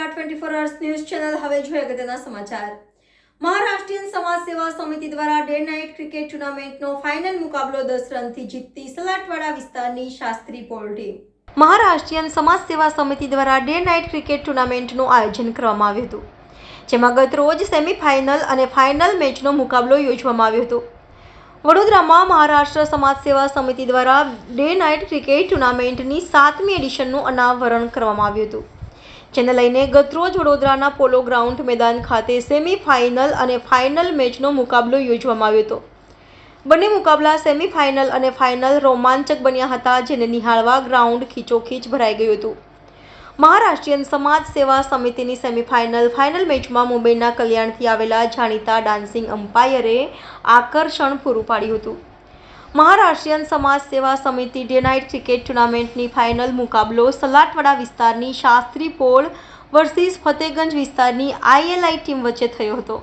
નમસ્કાર 24 hours news channel હવે જોઈએ અગત્યના સમાચાર। મહારાષ્ટ્રીયન સમાજ સેવા સમિતિ દ્વારા ડે નાઇટ ક્રિકેટ ટુર્નામેન્ટનો ફાઇનલ મુકાબલો 10 રનથી જીતતી સલાટવાડા વિસ્તારની શાસ્ત્રી પોલ ટીમ। મહારાષ્ટ્રીયન સમાજ સેવા સમિતિ દ્વારા ડે નાઇટ ક્રિકેટ ટુર્નામેન્ટનું આયોજન કરવામાં આવ્યું હતું, જેમાં ગત રોજ સેમીફાઇનલ અને ફાઇનલ મેચનો મુકાબલો યોજવામાં આવ્યો હતો। વડોદરામાં મહારાષ્ટ્ર સમાજ સેવા સમિતિ દ્વારા ડે નાઇટ ક્રિકેટ ટુર્નામેન્ટની 7મી એડિશનનું અનાવરણ કરવામાં આવ્યું હતું, જેને લઈને ગતરોજ વડોદરાના પોલો ગ્રાઉન્ડ મેદાન ખાતે સેમીફાઇનલ અને ફાઇનલ મેચનો મુકાબલો યોજવામાં આવ્યો હતો। બંને મુકાબલા સેમીફાઇનલ અને ફાઇનલ રોમાંચક બન્યા હતા, જેને નિહાળવા ગ્રાઉન્ડ ખીચોખીચ ભરાઈ ગયું હતું। મહારાષ્ટ્રીયન સમાજ સેવા સમિતિની સેમીફાઇનલ ફાઇનલ મેચમાં મુંબઈના કલ્યાણથી આવેલા જાણીતા ડાન્સિંગ અમ્પાયરે આકર્ષણ પૂરું પાડ્યું હતું। મહારાષ્ટ્રીયન સમાજ સેવા સમિતિ ડે નાઇટ ક્રિકેટ ટુર્નામેન્ટની ફાઇનલ મુકાબલો સલાટવાડા વિસ્તારની શાસ્ત્રી પોલ વર્સિસ ફતેગંજ વિસ્તારની ILI ટીમ વચ્ચે થયો હતો,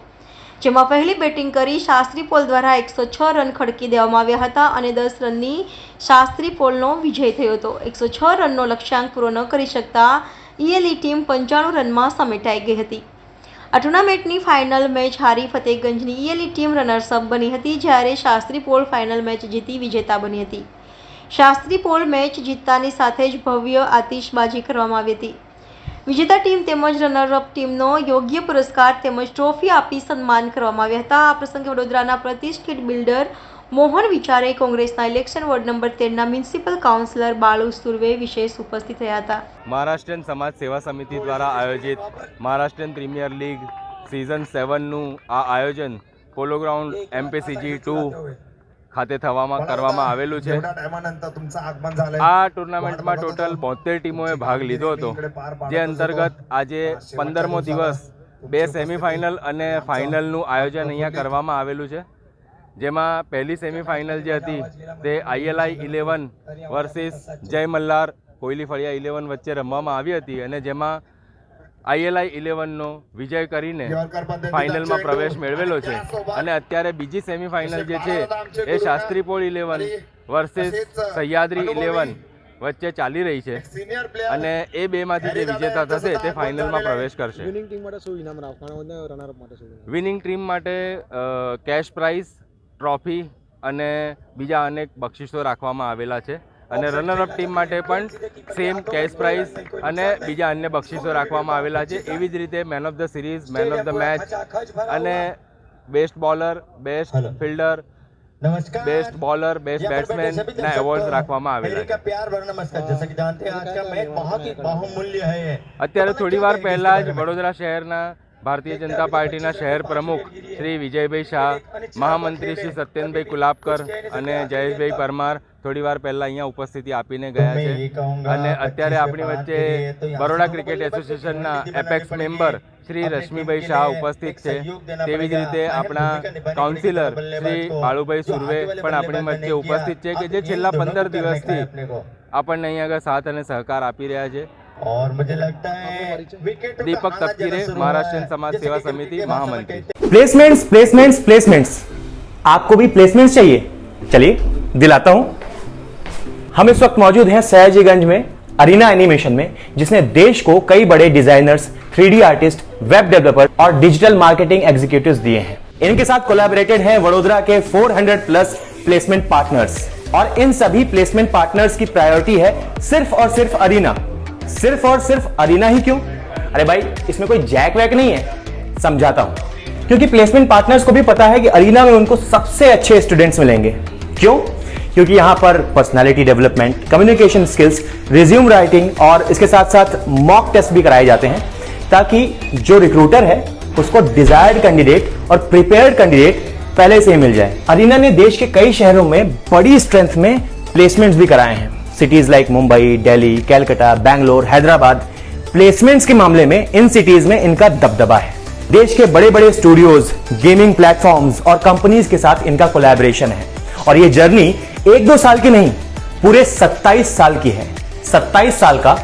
જેમાં પહેલી બેટિંગ કરી શાસ્ત્રી પોલ દ્વારા 106 રન ખડકી દેવામાં આવ્યા હતા અને 10 રનની શાસ્ત્રી પોલનો વિજય થયો હતો। 106 રનનો લક્ષ્યાંક પૂરો ન કરી શકતા ILI ટીમ 95 રનમાં સમેટાઈ ગઈ હતી। આ ટુર્નામેન્ટની ફાઇનલ મેચ હારી ફતેગંજની ILI ટીમ રનર્સઅપ બની હતી, જ્યારે શાસ્ત્રી પોલ ફાઇનલ મેચ જીતી વિજેતા બની હતી। શાસ્ત્રી પોલ મેચ જીતતાની સાથે જ ભવ્ય આતિશબાજી કરવામાં આવી હતી। વિજેતા ટીમ તેમજ રનરઅપ ટીમનો યોગ્ય પુરસ્કાર તેમજ ટ્રોફી આપી સન્માન કરવામાં આવ્યા હતા। આ પ્રસંગે વડોદરાના પ્રતિષ્ઠિત બિલ્ડર મોહન વિચારે, કોંગ્રેસના ઇલેક્શન વોર્ડ નંબર 13ના મ્યુનિસિપલ કાઉન્સિલર બાળુ સુર્વે વિશેષ ઉપસ્થિત રહ્યા હતા। મહારાષ્ટ્રીયન સમાજ સેવા સમિતિ દ્વારા આયોજિત મહારાષ્ટ્રીયન પ્રીમિયર લીગ સિઝન 7નું આ આયોજન પોલો ગ્રાઉન્ડ MPCG2 ખાતે કરવામાં આવેલું છે। આ ટુર્નામેન્ટમાં ટોટલ 72 ટીમોએ ભાગ લીધો હતો, જે અંતર્ગત આજે 15મો દિવસ 2 સેમીફાઇનલ અને ફાઇનલનું આયોજન અહીંયા કરવામાં આવેલું છે, જેમાં પહેલી સેમીફાઇનલ જે હતી તે ILI 11 વર્સિસ જય મલ્હાર કોયલી ફળિયા 11 વચ્ચે રમવામાં આવી હતી અને જેમાં ILI 11નો વિજય કરીને ફાઇનલમાં પ્રવેશ મેળવેલો છે અને અત્યારે બીજી સેમીફાઇનલ જે છે એ શાસ્ત્રી પોલ 11 વર્સિસ સહ્યાદ્રી 11 વચ્ચે ચાલી રહી છે અને એ બેમાંથી જે વિજેતા થશે તે ફાઇનલમાં પ્રવેશ કરશે। વિનિંગ ટીમ માટે કેશ પ્રાઇઝ, ટ્રોફી અને બીજા અનેક બક્ષિસો રાખવામાં આવેલા છે અને રનરઅપ ટીમ માટે પણ સેમ કેશ પ્રાઇઝ અને બીજા અન્ય બક્ષિસો રાખવામાં આવેલા છે। એવી જ રીતે man of the series, man of the match અને best bowler, best fielder, best bowler, best batsman ના એવોર્ડ રાખવામાં આવેલા છે। અત્યારે થોડી વાર પહેલા જ વડોદરા શહેરના ભારતીય જનતા પાર્ટીના શહેર પ્રમુખ શ્રી વિજયભાઈ શાહ, મહામંત્રી શ્રી સત્યેન્દ્રભાઈ કુલાબકર અને જયેશભાઈ પરમાર થોડી વાર પહેલા અહીંયા ઉપસ્થિતિ આપીને ગયા છે અને અત્યારે આપણી વચ્ચે બરોડા ક્રિકેટ એસોસિએશનના એપેક્સ મેમ્બર શ્રી રશ્મિભાઈ શાહ ઉપસ્થિત છે। તેવી જ રીતે આપણા કાઉન્સિલર શ્રી બાળુભાઈ સુર્વે પણ આપણી વચ્ચે ઉપસ્થિત છે કે જે છેલ્લા 15 દિવસથી આપણને અહીંયા આગળ સાથ અને સહકાર આપી રહ્યા છે। और मुझे लगता है दीपक तपकीरे, महाराष्ट्रीयन समाज सेवा समिति महामंत्री। प्लेसमेंट्स प्लेसमेंट्स प्लेसमेंट्स, आपको भी प्लेसमेंट्स चाहिए? चलिए दिलाता हूं। हम इस वक्त मौजूद हैं सयाजीगंज में अरीना एनिमेशन में, जिसने देश को कई बड़े designers, 3D artist, web developer और डिजिटल मार्केटिंग एग्जीक्यूटिव्स दिए हैं। इनके साथ कोलैबोरेटेड हैं वडोदरा के 400 प्लस प्लेसमेंट पार्टनर्स और इन सभी प्लेसमेंट पार्टनर्स की प्रायोरिटी है सिर्फ और सिर्फ अरीना। सिर्फ और सिर्फ अरीना ही क्यों? अरे भाई, इसमें कोई जैक वैक नहीं है, समझाता हूं। क्योंकि प्लेसमेंट पार्टनर्स को भी पता है कि अरीना में उनको सबसे अच्छे स्टूडेंट्स मिलेंगे। क्यों? क्योंकि यहां पर personality development, communication skills, resume writing और इसके साथ साथ मॉक टेस्ट भी कराए जाते हैं, ताकि जो रिक्रूटर है उसको डिजायर्ड कैंडिडेट और प्रिपेयर्ड कैंडिडेट पहले से ही मिल जाए। अरीना ने देश के कई शहरों में बड़ी स्ट्रेंथ में प्लेसमेंट्स भी कराए हैं। Cities like Mumbai, Delhi, Calcutta, Bangalore, Hyderabad. Placements के मामले में इन सिटीज में इनका दबदबा है। देश के बड़े बड़े स्टूडियोज, गेमिंग प्लेटफॉर्म्स और कंपनीज के साथ इनका कोलैबोरेशन है और ये जर्नी 1-2 साल की नहीं, पूरे 27 साल की है। 27 साल का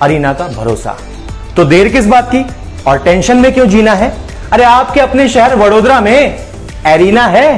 अरीना का भरोसा। तो देर किस बात की और टेंशन में क्यों जीना है? अरे आपके अपने शहर वडोदरा में एरीना है।